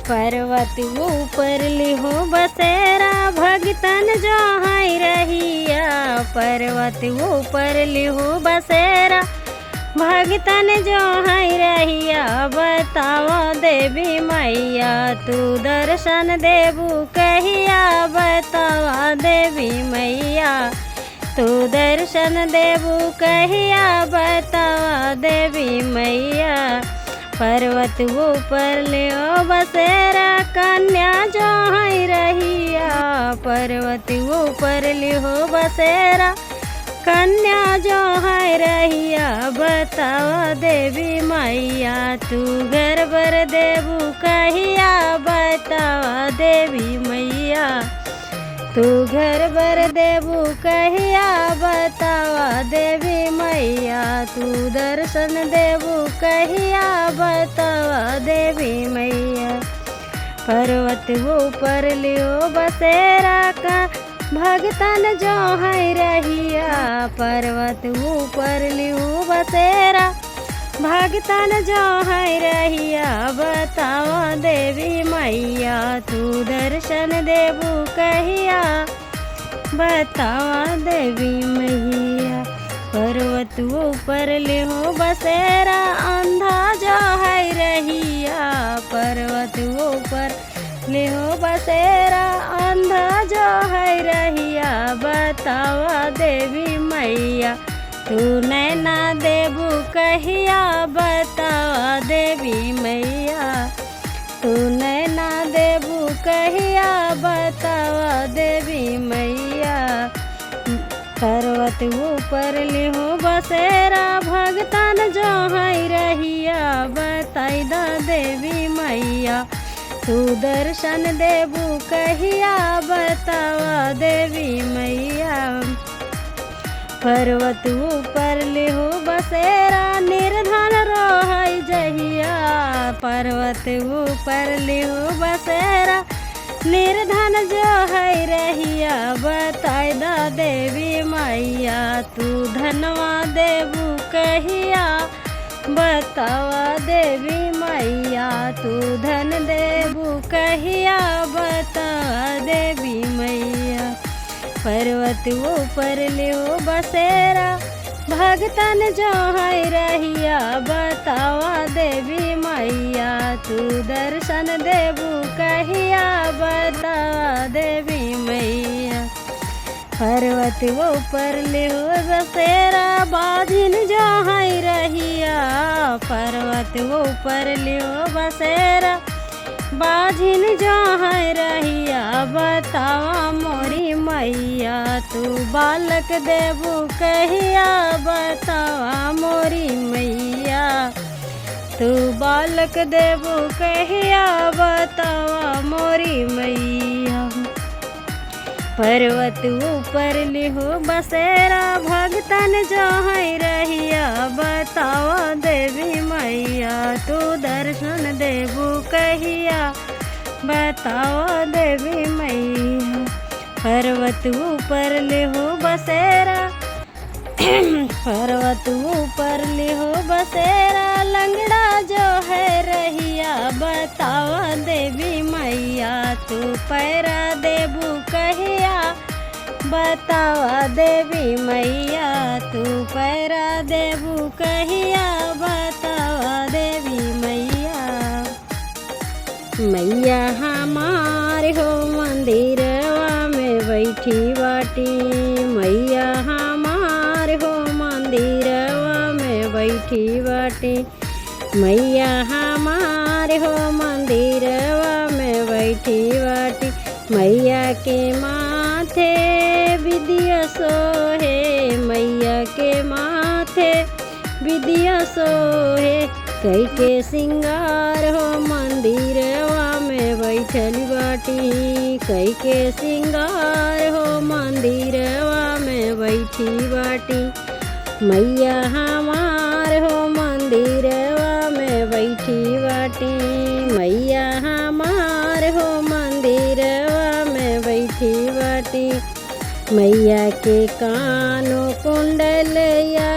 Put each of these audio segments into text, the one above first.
पर्वत ऊपर लिहो बसेरा भगतन जो है रहिया। पर्वत ऊपर लिहो बसेरा भगतन जो है रहिया। बताओ देवी मैया तू दर्शन देबू कहिया। बताओ देवी मैया तू दर्शन देबू कहिया। बताओ देवी मैया पर्वत ऊपर लियो बसेरा कन्या जो है रहिया। पर्वत ऊपर लियो बसेरा कन्या जो है रहिया। बताओ देवी मैया तू घर बर देबू कहिया। बताओ देवी मैया तू घर बर देबू कहिया। बताओ देवी मैया तू दर्शन देबू कहिया। बताओ देवी मैया पर्वत ऊपर लियो बसेरा का भगतन जो है रहिया। पर्वत ऊपर लियो बसेरा भगतन जो है रहिया। बताओ देवी मैया तू दर्शन देबू कहिया। बताओ देवी मैया पर्वत ऊपर लिहो बसेरा अंधा जो है रहिया। पर्वत ऊपर लिहो बसेरा अंधा जो है रहिया। बताओ देवी मैया तू नैना देबू कहिया। बताओ देवी मैया तू नैना देबू कहिया। बताओ देवी मैया पर्वत ऊपर लिहो बसेरा भगतन जो है रहिया। बताई दा देवी मैया तू दर्शन देबू कहिया। बताओ देवी मैया पर्वत ऊपर लिहो बसेरा निर्धन रोहै जहिया। पर्वत ऊपर लिहो बसेरा निर्धन जो है रहिया। बताई दा देवी मैया तू धनवा देबू कहिया। बतावा देवी मैया तू धन देबू कहिया। बतावा देवी मैया पर्वत ऊपर लियो बसेरा भगतन जो है रहिया। बतावा देवी मैया तू दर्शन देबू कहिया। बतावा देवी मैया पर्वत ऊपर लियो बसेरा बाधिन जो है रहिया। पर्वत ऊपर लियो बसेरा बाझिन जो है रहिया। बतावा मोरी मैया तू बालक देबू कहिया। बतावा मोरी मैया तू बालक देबू कहिया। बतावा मोरी मैया पर्वत ऊपर लिहो बसेरा भगतन जो है रहिया। बतावा देवी मैया तू दर्शन देबू कहिया। बतावा देवी मैया पर्वत ऊपर लिहो बसेरा पर्वत ऊपर लिहो बसेरा लंगड़ा जो है रहिया। बतावा देवी मैया तू पैरा देबू कहिया। बतावा देवी मैया तू पैरा देबू कहिया। बतावा देवी मैया मैया हमारे हो मंदिरवा में बैठी बाटी। मैया हमारे हो मंदिरवा में बैठी बाटी। मैया हमारे हो मंदिरवा में बैठी बाटी। मैया के माथे विद्या सोहे। मैया के माथे विद्या सोहे। कई के सिंगार हो मंदिरवा में बैठल बाटी। कई के सिंगार हो मंदिरवा में बैठी बाटी। मैया हमार हो मंदिरवा में बैठी बाटी। मैया हमार हो मंदिरवा में बैठी बाटी। मैया के कानों कुंडलिया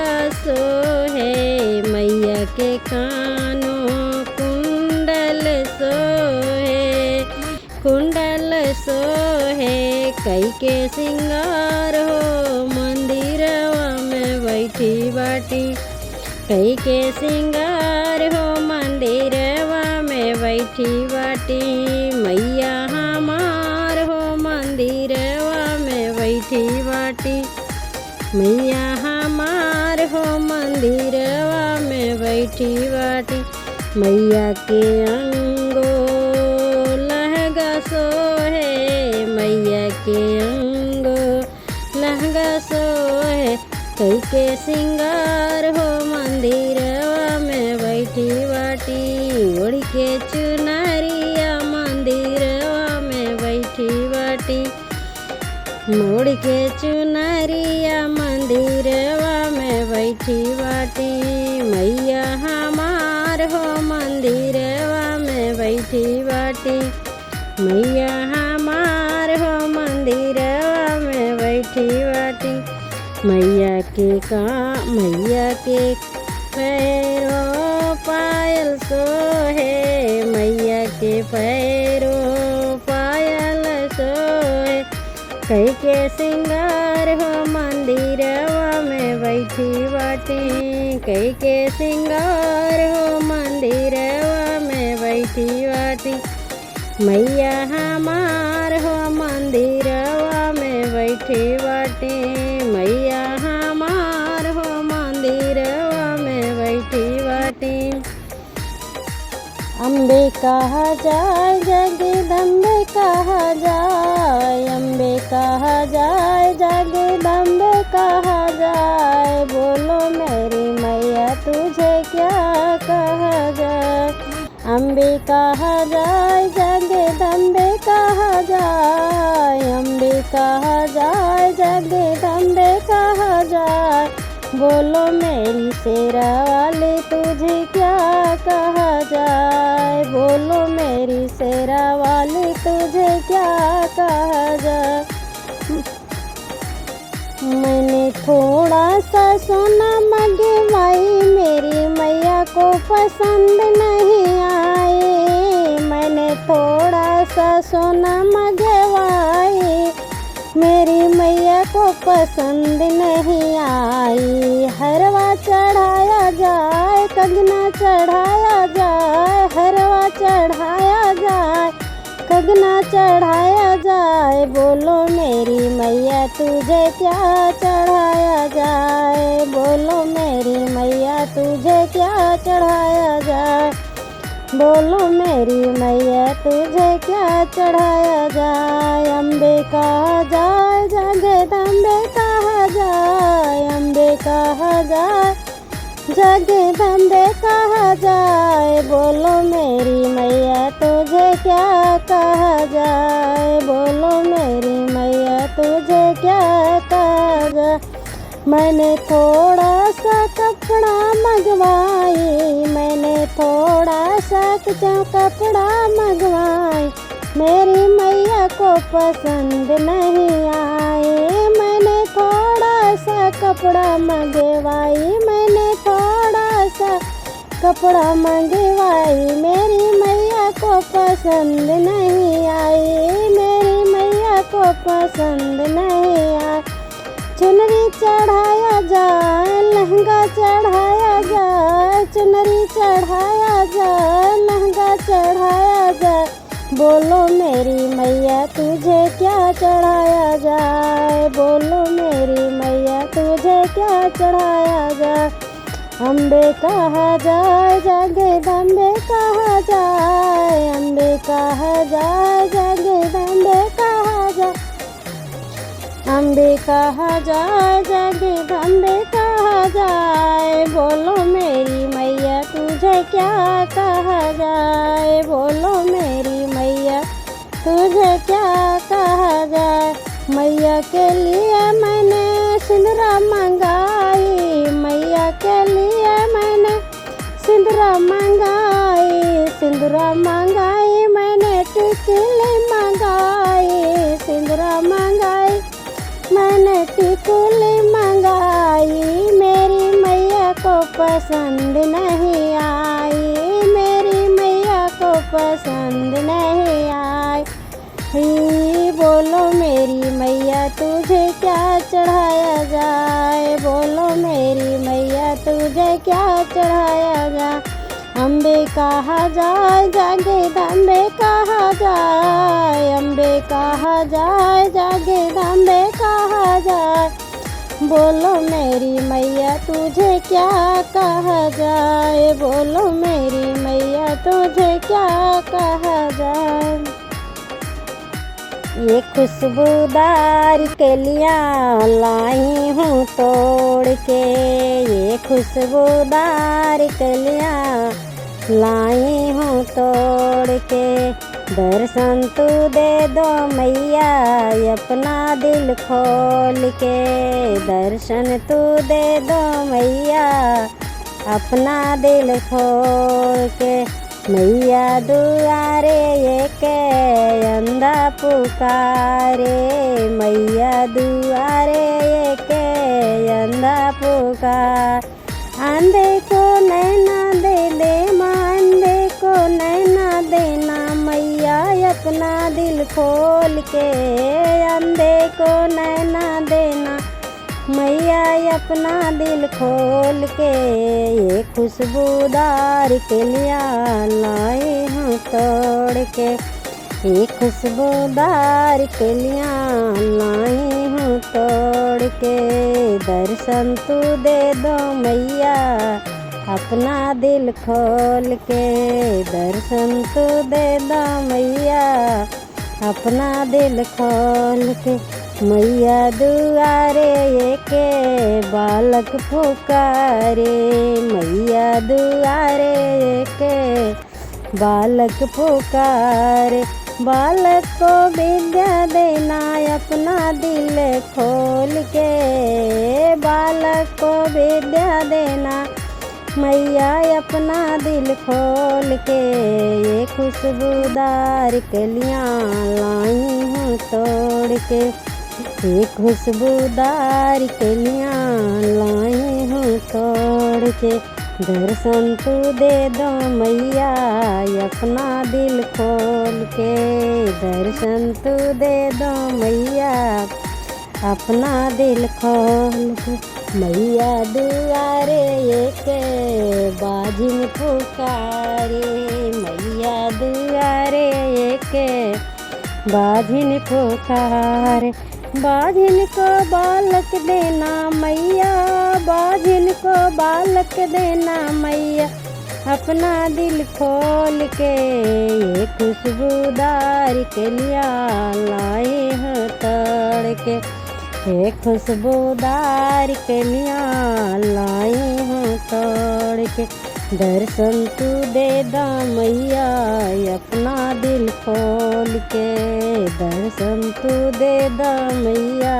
सोहे। मैया के कानों कुंडल सोहे। कुंडल सोहे कई के सिंगार हो मंदिरवा में बैठी बाटी कई के सिंगार हो मंदिरवा में बैठी बाटी मैया हमार हो मंदिरवा में बैठी बाटी मैया हमार हो मंदिरवा में बैठी बाटी मैया के अंगो लहंगा सोहे मैया के अंगो लहंगा सोहे कई के सिंगार हो मंदिरवा में बैठी बाटी ओढ़ के चुनरिया मंदिरवा में बैठी बाटी मोड़ के चुनरिया मंदिरवा में बैठी बाटी मैया हमार हो मंदिरवा में बैठी बाटी मैया हमार हो मंदिरवा में बैठी बाटी मैया के पैरों पायल सोहे मैया के पैरों पायल सोहे कई के सिंगार हो मंदिरवा में बैठी बाटी कई के सिंगार हो मंदिरवा में बैठी बाटी मैया हमार हो मंदिरवा में बैठी बाटी मैया हमार हो मंदिरवा में बैठी बाटी अम्बे कहा जाए जगदम्बे कहा जाए अम्बे कहा जाए जगदम्बे कहा जाए बोलो मेरी मैया तुझे क्या कहा जाए अम्बे कहा जाए जगदम्बे कहा जाए अम्बे कहा जाए जगदम्बे कहा जाए बोलो मेरी शेरा वाली तुझे क्या कहा जाए बोलो मेरी शेरा वाली तुझे क्या कहा जाए मैंने थोड़ा सा सोना मंगवाई मेरी मैया को पसंद नहीं आए मैंने थोड़ा सा सोना मंगवाई मेरी मैया को पसंद नहीं आई हरवा चढ़ाया जाए कंगना चढ़ाया जाए हरवा चढ़ाया जाए कंगना चढ़ाया जाए बोलो मेरी मैया तुझे क्या चढ़ाया जाए बोलो मेरी मैया तुझे क्या चढ़ाया जाए बोलो मेरी मैया तुझे क्या चढ़ाया जाए अम्बे कहा जाए जगदम्बे कहा जाए अम्बे कहा जाए जगदम्बे कहा जाए बोलो मेरी मैया तुझे क्या कहा जाए बोलो मेरी मैया तुझे क्या कहा जाए मैंने थोड़ा सा कपड़ा मंगवाई मैंने थोड़ा सा कपड़ा मंगवाई मेरी मैया को पसंद नहीं आए मैंने थोड़ा सा कपड़ा मंगवाई मैंने थोड़ा सा कपड़ा मंगवाई मेरी मैया को पसंद नहीं आई मेरी मैया को पसंद नहीं आई चुनरी चढ़ाया जाए लहंगा चढ़ाया जाए चुनरी चढ़ाया जाए लहंगा चढ़ाया जाए बोलो मेरी मैया तुझे क्या चढ़ाया जाए बोलो मेरी मैया तुझे क्या चढ़ाया जाए अम्बे कहा जाए जगदम्बे कहा जाए अम्बे कहा जाए जगदम्बे कहा जाए अम्बे कहा जाए जगदम्बे कहा जाए बोलो मेरी मैया तुझे क्या कहा जाए बोलो मेरी मैया तुझे क्या कहा जाए मैया के लिए मैंने सिंदूरा मंगाई मैया के लिए मैंने सिंदूरा मंगाई सिंदूरा मंगाई मैंने टिकली मंगाई सिंदूरा मंगाई मैंने टिकुली मंगाई मेरी मैया को पसंद नहीं आई मेरी मैया को पसंद नहीं आई ही बोलो मेरी मैया तुझे क्या चढ़ाया जाए, बोलो मेरी मैया तुझे क्या चढ़ाया जाए। अम्बे कहा जाए जागे अम्बे कहा जाए, अम्बे कहा जाए जागे अम्बे कहा जाए। बोलो मेरी मैया तुझे क्या कहा जाए, बोलो मेरी मैया तुझे क्या कहा जाए। ये खुशबूदार कलियाँ लाई हूँ तोड़ के, ये खुशबूदार कलियाँ लाई हूँ तोड़ के। दर्शन तू दे दो मैया अपना दिल खोल के, दर्शन तू दे दो मैया अपना दिल खोल के। मैया दुआरे एक अंधा पुकारे, मैया दुआरे एक अंधा पुकार। अंधे को नैना दे दे माँ, अंधे को नैना देना मैया अपना दिल खोल के, अंधे को नैना देना मैया अपना दिल खोल के। ये खुशबूदार कलियाँ लाए हूँ तोड़ के, ये खुशबूदार कलियाँ लाई हूँ तोड़ के। दर्शन तू दे दो मैया अपना दिल खोल के, दर्शन तू दे दो मैया अपना दिल खोल के। मैया दुआरे एक बालक पुकारे, मैया दुआरे एक बालक पुकारे। बालक को विद्या देना अपना दिल खोल के, बालक को विद्या देना मैया अपना दिल खोल के। ये खुशबूदार कलियाँ लाई हूँ तोड़ के, ये खुशबूदार कलियाँ लाई हूँ तोड़ के। दर्शन तू दे दो मैया अपना दिल खोल के, दर्शन तू दे दो मैया अपना दिल खोल के। मैया दुआरे एक बाजिन पुकारे, मैया दुआरे एक बाजिन पुकारे। बाजिन को बालक देना मैया, बाजिन को बालक देना मैया अपना दिल खोल के। ये खुशबूदार कलियाँ लाए हैं तोड़ के, ये खुशबूदार कलियाँ लाई हूँ तोड़ के। दर्शन तू दे दो मैया अपना दिल खोल के, दर्शन तू दे दो मैया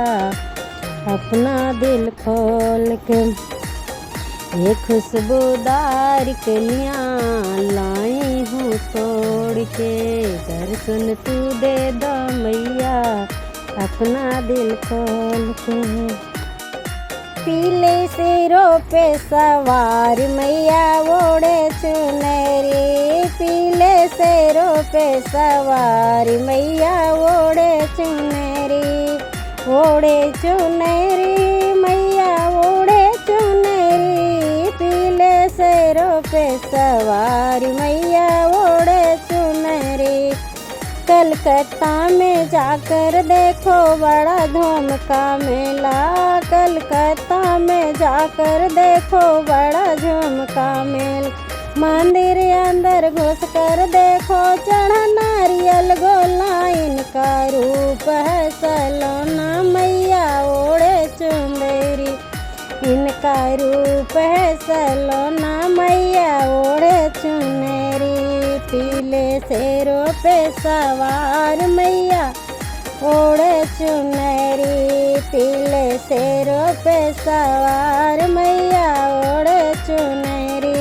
अपना दिल खोल के। ये खुशबूदार कलियाँ लाई हूँ तोड़ के, दर्शन तू दे दो मैया अपना दिल खोल के। पीले सिरों पे सवार मैया ओढ़े चुनरी, पीले सिरों पे सवार मैया ओढ़े चुनरी, ओढ़े चुनरी मैया ओढ़े चुनरी। पीले सिरों पे सवार मैया ओढ़े चुनरी। कलकत्ता में जाकर देखो बड़ा धूम का मेला, कलकत्ता में जाकर देखो बड़ा धूम का मेला। मंदिर अंदर घुस कर देखो चढ़ा नारियल गोला, इनका रूप है सलोना मैया ओढ़े चुंदरी, इनका रूप है सलोना मैया ओढ़े चुनरी। पीले शेरों पे सवार मैया ओढ़े चुनरी, पीले शेरों पे सवार मैया ओढ़े चुनरी।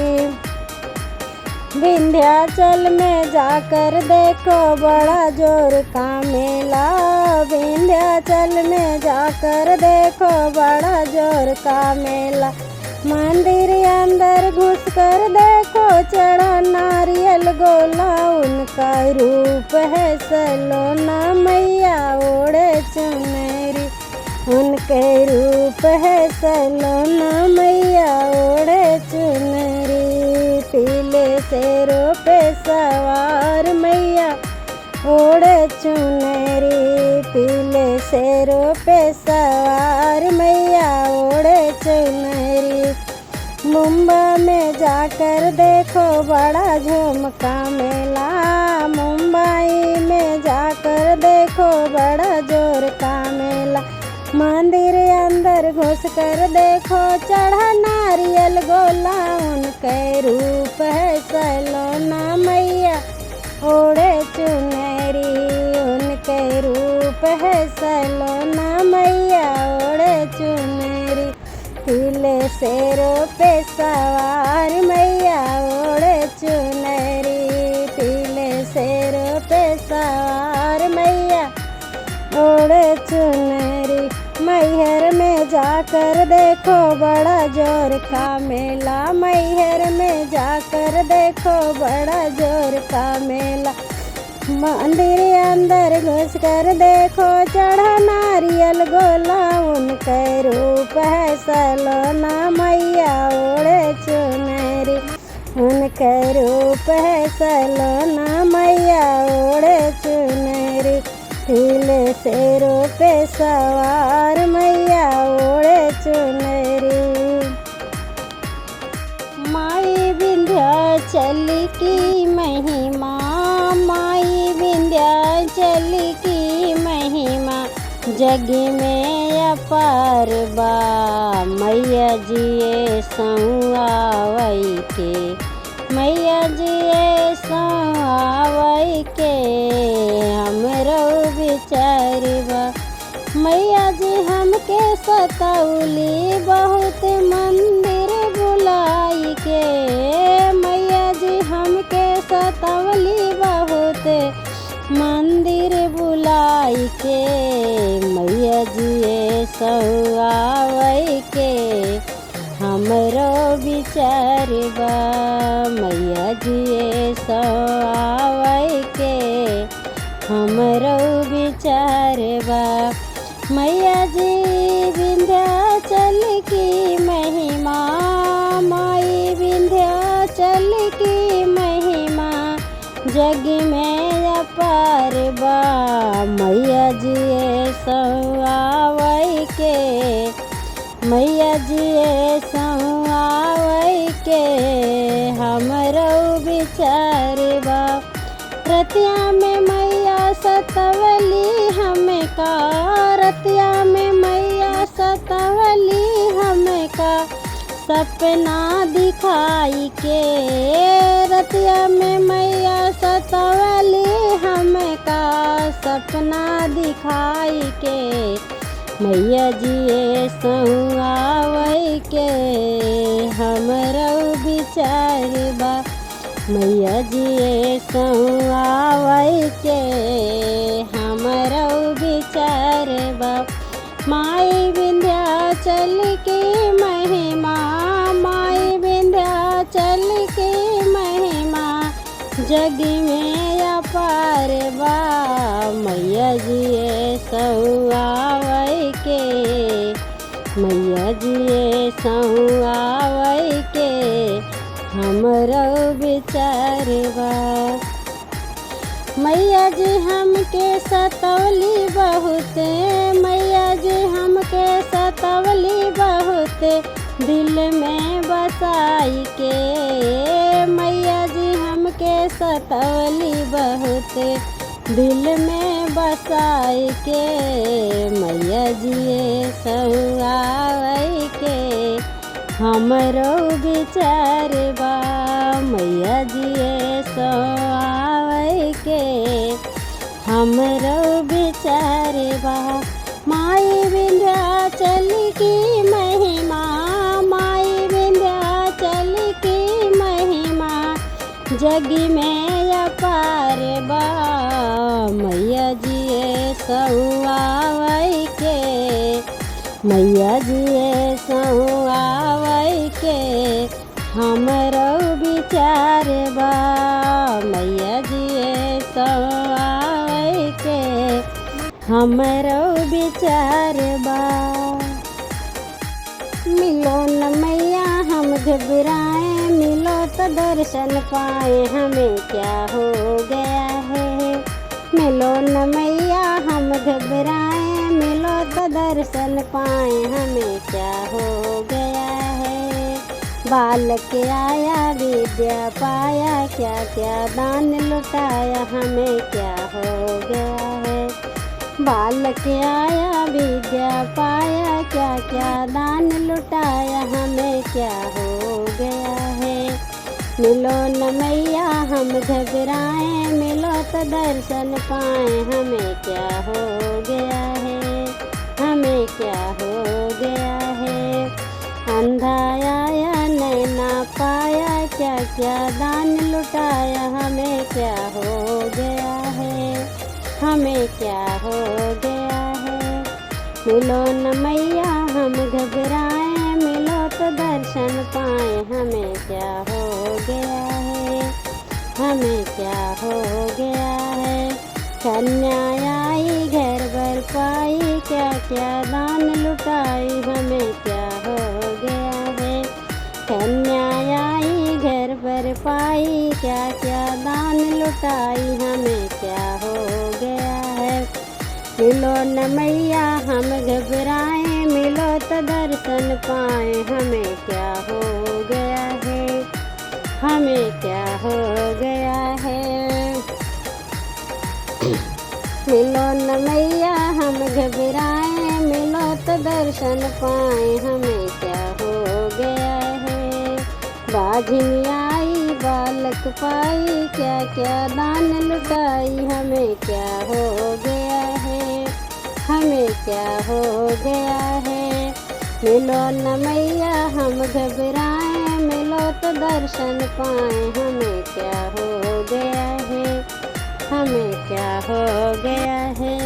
विंध्याचल में जाकर देखो बड़ा जोर का मेला, विंध्याचल में जाकर देखो बड़ा जोर का मेला। मंदिर अंदर घुस कर देखो चढ़ा नारियल गोला, उनका रूप है सलोना मैया ओढ़े चुनरी, उनके रूप है सलोना मैया ओढ़े चुनरी। पीले शेरों पे सवार मैया ओढ़े चुनरी, पीले शेरों पे सवार मैया ओढ़े चुनरी। मुंबई में जाकर देखो बड़ा झुमका मेला, मुंबई में जाकर देखो बड़ा जोर का मेला। मंदिर अंदर घुस कर देखो चढ़ा नारियल गोला, उनके रूप है सलोना मैया ओढ़े चुनरी, उनके रूप है सलोना मैया ओढ़े चुनरी। पीले शेरों पे सवार मैया ओढ़े चुनरी, पीले शेरों पे सवार मैया ओढ़े चुनरी। मैहर में जाकर देखो बड़ा जोर का मेला, मैहर में जाकर देखो बड़ा जोर का मेला। मंदिर अंदर घुस कर देखो चढ़ा नारियल गोला, उनके रूप है सलोना मैया ओढ़े चुनरी, उनके रूप है सलोना मैया ओढ़े चुनरी। पीले शेरों पे सवार मैया ओढ़े चुनरी। माई विंध्याचल की महिमा, माई विंध्याचल की महिमा, जग में अपार बा मैया जिए संवावई के, मैया जिए संवावई के हमरो विचारबा। मैया जी हमके सतौली बहुत मंदिर बुलाई के, मैया जी हमके सतौली बहुत मंदिर बुलाई के, मैया जी सौआवई के हमरो विचारबा, मैया जी सौआवई के हमरो विचारबा। मैया जी विंध्याचल की महिमा, माई विंध्याचल की महिमा, जग में अपार बा मैया जी सौआवई के, मैया जी सौआवई के हमरो विचारबा। रतिया में मैया सतवली हमें का, रतिया में मैया सतवली हमें का सपना दिखाई के, रतिया में मैया सतवली हमें का सपना दिखाई के, मैया जी सौआवई के हमरो विचारबा, मैया जी सौआवई के हमरो विचारबा। माई विंध्याचल की महिमा, माई विंध्याचल की महिमा, जग में अपार बा मैया जी सौआवई के, मैया जी सौआवई के हमरो विचारबा। मैया जी हमके सतौली बहुत, मैया जी हमके सतौली बहुत दिल में बसाई के, मैया जी हमके सतौली बहुत दिल में बसाई के, मैया जी सौआवई के हमरो विचारबा, मैया जी सौआवई के हमरो विचारबा। माई विंध्याचल की महिमा, माई विंध्याचल की महिमा, जग में अपार बा मैया जी सौआवई के, मैया जी सौआवई के हमरो विचार बा। मिलो न मैया हम घबराए, मिलो तो दर्शन पाए, हमें क्या हो गया है। मिलो न मैया हम घबराए, मिलो तो दर्शन पाए, हमें क्या हो गया है। बालक आया विद्या पाया, क्या क्या दान लुटाया, हमें क्या हो गया है। बालक आया विद्या पाया, क्या क्या दान लुटाया, हमें क्या हो गया है। मिलो न मैया हम घबराए, मिलो तो दर्शन पाए, हमें क्या हो गया है। हमें क्या हो गया है। अंधा आया नैना पाया, क्या क्या दान लुटाया, हमें क्या हो गया है। हमें क्या हो गया है। मिलो न मैया हम घबराए, मिलो तो दर्शन पाए, हमें क्या हो गया है। हमें क्या हो गया है। कन्या आई घर भर पाई, क्या क्या दान लुटाई, हमें क्या हो गया है। कन्या आई घर भर पाई, क्या क्या दान लुटाई, हमें क्या हो गया है। मिलो न मैया हम घबराए, मिलो तो दर्शन पाए, हमें क्या हो गया है। हमें क्या हो गया है। मिलो न मैया हम घबराए, मिलो तो दर्शन पाए, हमें क्या हो गया है। बाझिन आई बालक पाई, क्या क्या दान लुटाई, हमें क्या हो गया है। हमें क्या हो गया है। मिलो न मैया हम घबराए, मिलो तो दर्शन पाए, हमें क्या हो गया है। हमें क्या हो गया है।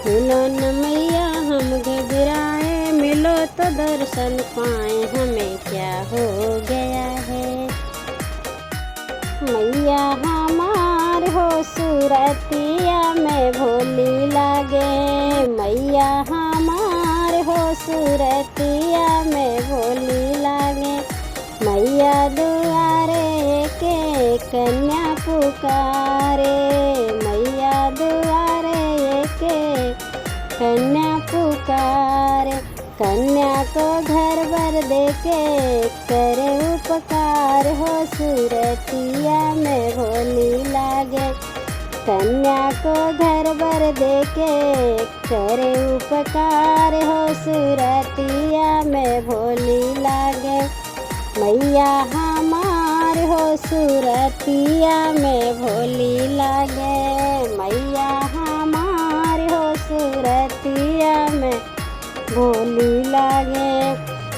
मिलो न मैया हम घबराए, मिलो तो दर्शन पाए, हमें क्या हो गया है। मैया हमार हो सूरतिया में भोली लागे, मैया हमार हो सूरतिया में भोली लागे। मैया दुआरे के कन्या पुकारे, मैया दुआरे के कन्या पुकारे। कन्या को घर भर देके करे उपकार, हो सूरतिया में भोली लागे। कन्या को घर भर देके करे उपकार, हो सूरतिया में भोली लागे। मैया हमार हो सूरतिया में भोली लागे, मैया हमार हो सूरतिया में भोली लागे।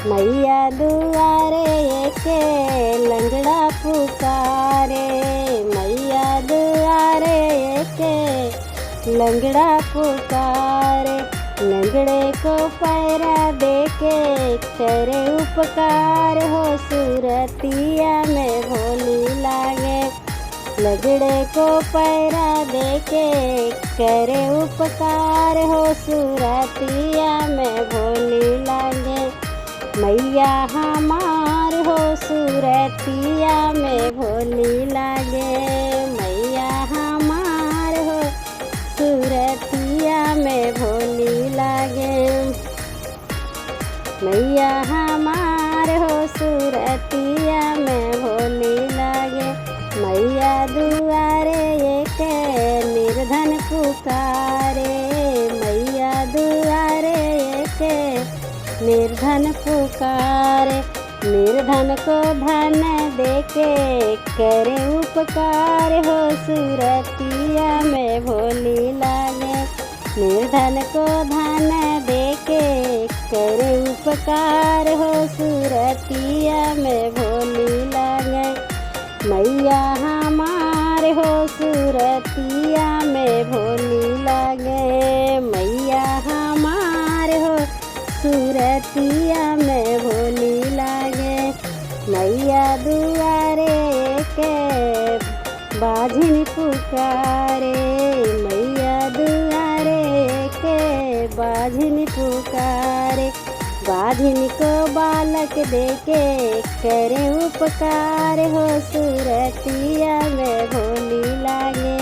मैया दुआरे के लंगड़ा पुकारे, मैया दुआरे के लंगड़ा पुकारे। लंगड़े को पैरा देके करे उपकार, हो सूरतिया में भोली लागे। लंगड़े को पैरा देके करे उपकार, हो सूरतिया में भोली लागे। मैया हमार हो सूरतिया में भोली लागे, मैया हमार हो सूरतिया में भोली लागे। मैया हमार हो सूरतिया में भोली लागे। मैया दुआरे के निर्धन पुकारे, मैया दुआरे के निर्धन पुकारे। निर्धन को धन देके करे उपकार, हो सूरतिया में भोली लागे। निर्धन को धन देके करे उपकार, हो सूरतिया में भोली लागे। मैया हमार हो सूरतिया में भोली लागे, मैया हमार हो सूरतिया में भोली लागे। मैया दुआरे के बाझिन पुकारे, मैया दुआरे बाझिन को बालक देके करे उपकार हो, सूरतिया में भोली लागे।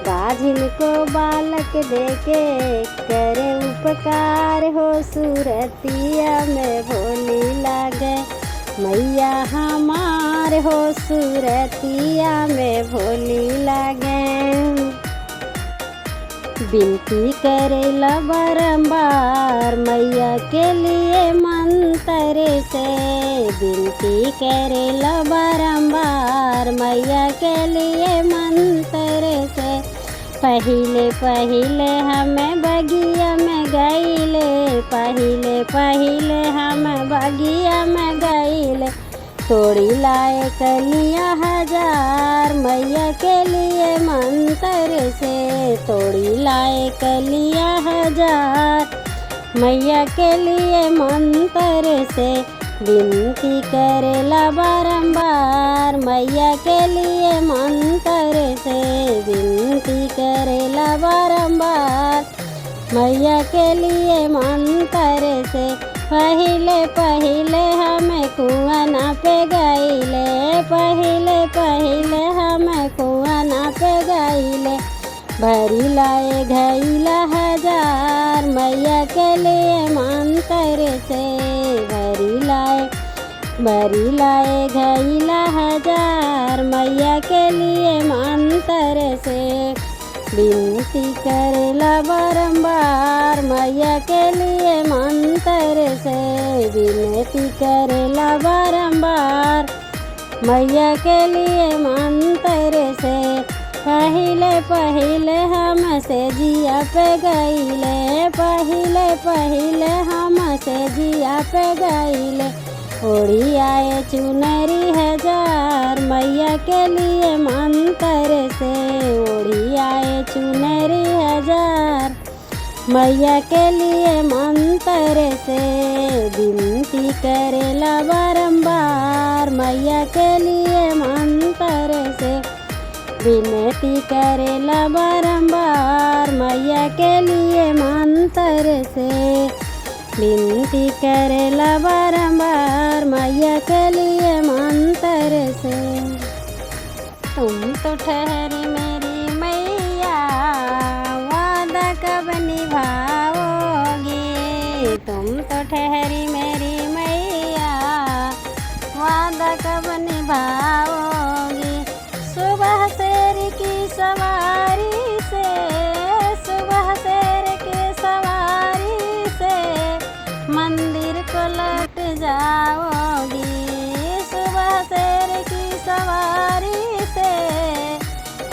बाझिन को बालक देके करे उपकार हो, सूरतिया में भोली लागे। मैया हमार हो, सूरतिया में भोली लागे। विनती करेला बारंबार मैया के लिए मंत्र से। विनती करेला बारंबार मैया के लिए मंत्र से। पहिले पहिले हमें बगिया में गईले, पहिले पहिले हम बगिया में गईले। तोड़ी लाए कलियाँ हजार मैया के लिए मंत्र से। तोड़ी लाए कलियाँ हजार मैया के लिए मंत्र से। विनती करेला बारंबार मैया के लिए मंत्र से। विनती करेला बारंबार मैया के लिए मंत्र से। पहिले पहिले हमें कुआं ना पे गईले, पहिले पहिले हमें कुआं ना पे गईले। भरी लाए घईला हजार मैया के लिए मंत्र से। भरी लाए घईला हजार मैया के लिए मंत्र से। विनती करेला बारंबार मैया के लिए मंत्र से। विनती करेला बारंबार मैया के लिए मंत्र से। पहिले पहिले हमसे जिया पे गईले, पहिले पहिले हमसे जिया पे गईले। ओढ़ी आए चुनरी हजार मैया के लिए मंत्र से। ओढ़ी आए चुनरी हजार मैया के लिए मंत्र से। विनती करेला बारंबार मैया के लिए मंत्र से। विनती करेला बारंबार मैया के लिए मंत्र से। विनती करेला बारंबार मैया के लिए मंत्र से। तुम तो ठहरी मेरी मैया, वादा कब निभाओगे। तुम तो ठहरी मेरी मैया, वादा कब निभाओगे। सुबह शेर की सवारी से, सुबह शेर की सवारी से मंदिर को लौट जाओगी। सुबह शेर की सवारी से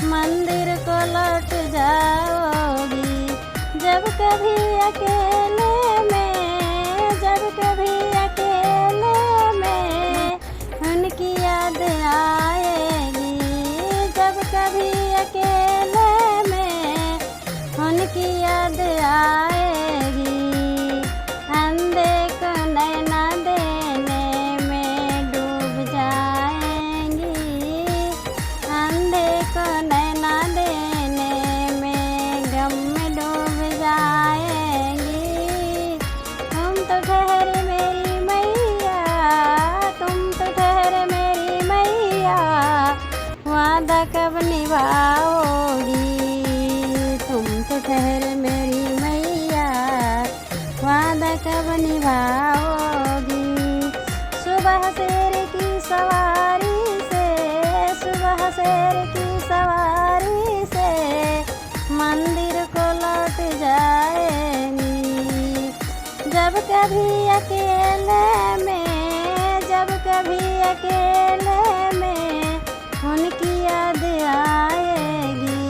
मंदिर को लौट जाओगी। जब कभी अकेले में, जब कभी अकेले में उनकी याद आएगी। जब कभी अकेले में उनकी याद आएगी। अंधे को नैना देने में डूब जाएंगी। अंधे को नैना देने में गम में डूब जाएंगी। तुम तो ठहरे मेरी मैया, तुम तो ठहरे मेरी मैया, वादा कब निभाओगी। तुम तो ठहरे मेरी मैया, वादा कब निभाओगी। सुबह शेर की सवारी से, सुबह शेर की सवारी से मंदिर को लौट जाएंगी। जब कभी अकेले में, जब कभी अकेले में उनकी याद आएगी।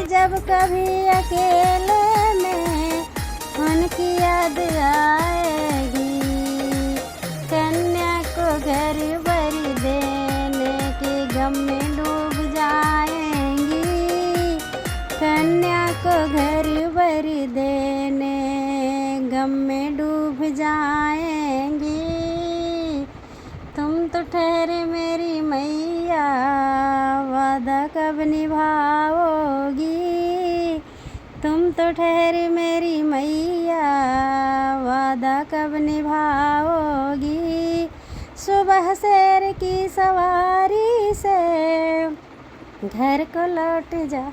जब कभी अकेले में उनकी याद आएगी। कन्या को घर भरी देने के गम में डूब जाएंगी। कन्या को घर भरी देने गम में डूब जाएंगी। तुम तो ठहरे मेरी मैया, वादा कब निभाओगी। तुम तो ठहरे मेरी मैया, वादा कब निभाओगी। सुबह शेर की सवारी से घर को लौट जा।